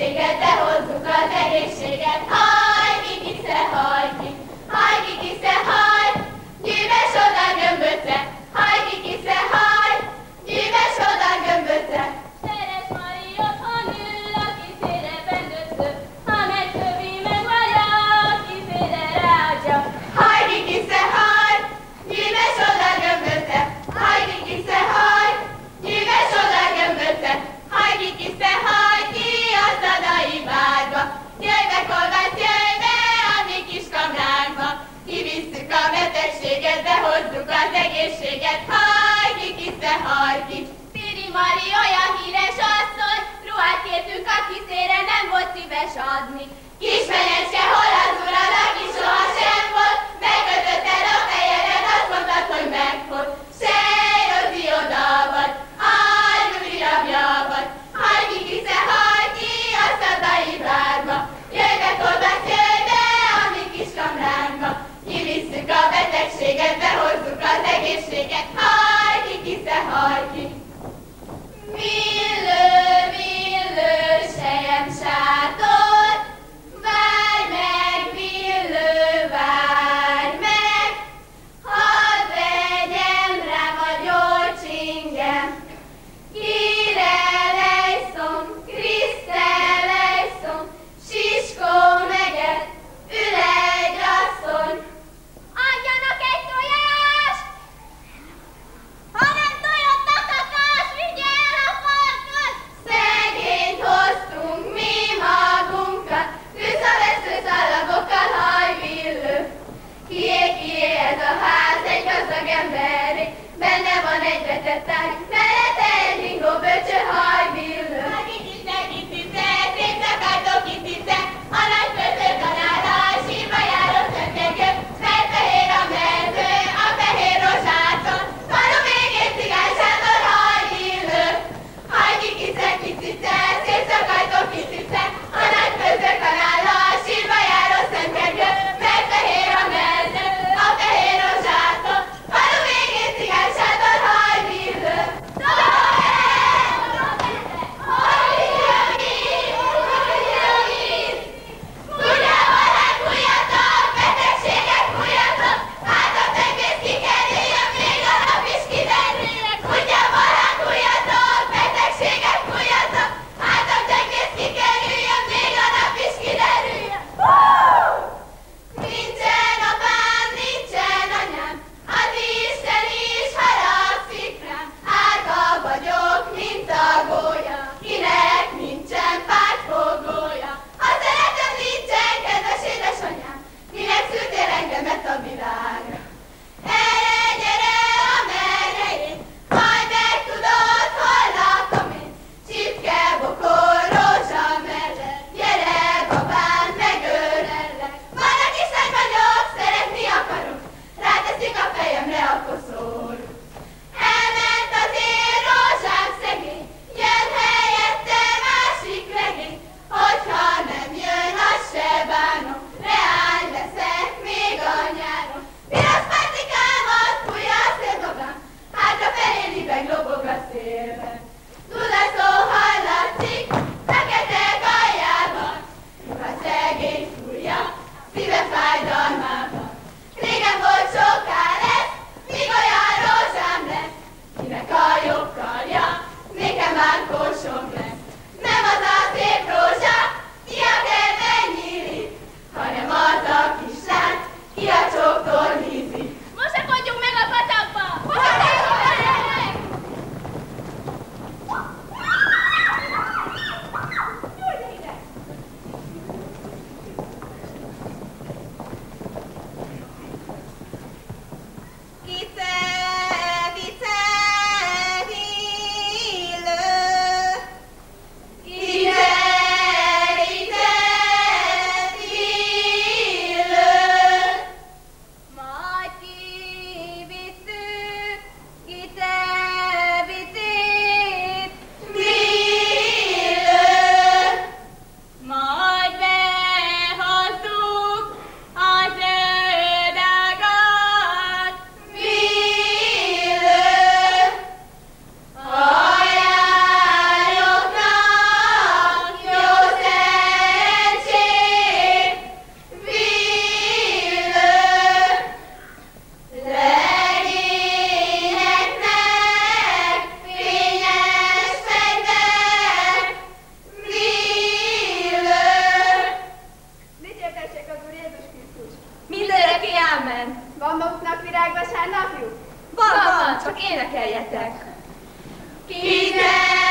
betegséget, de hozzuk az egészséget. Hajki, kisze, hajki, hajki, kisze, haj, gyűves oda gömbötre, hajki, kisze, haj, gyűves oda gömbötre. Teres Mari otthon ül, aki félre bendösző, ha megkövi meg vagya, aki félre ráadja. Hajki, kisze, haj, gyűves oda gömbötre, hajki, kisze, haj, gyűves oda gömbötre, hajki, kisze, haj, ki az dadai várba. Jöjj be, kolbász, jöjj be a mi kis kamránkba, kivisszük a betegséget, de hozzuk az egészséget. Hajki, kisze, hajki. Piri Mari olyan híres asszony, ruhát kértünk a kiszére, nem volt szíves adni. Kismenyecske, hol az urad, aki soha sem volt, megkötötted a fejedet, azt mondtad, hogy megfog. Sej, Rozi, oda vagy, Gyuri rabja vagy, hajki, kisze, hajki, a szadai várba. Jöjj be, kolbász, jöjj be a mi kis kamránkba, kivisszük a betegséget, behozzuk az egészséget. Hajki, kisze, hajki. Millő, millő, sejem sátor, várj meg, millő, várj meg, hadd vegyem rám a gyolcsingem. Kire lejszom, Kriszte lejszom, Siskó meget, ül egy asszony. Adjanak egy tojást! Ha nem tojott a kakás, vigye el a farkas! Szegényt hoztunk mi magunkat, visszavesző szallagokkal hajvillő. Kié ez a ház, egy gazdag emberé, benne van egy vetett ágy, mellette egy ringó böcső hajvillő. Kitice, kitice, szép szakáltó kitice, a nagy pötőkanára a sírba járó szökegő, mert fehér a mező, a fehér rozsáton, falu végén cigány sátor hajvillő. Hajki, kisze, kitice, szép szakáltó kitice, a nagy pötőkanára a sírba járó szökegő, mert fehér a mező, a fehér rozsáton, falu végén cigány sátor hajvillő. Hajvillő! elment. Van maguknak virágvasárnapjuk? Van, csak énekeljetek. Kizel!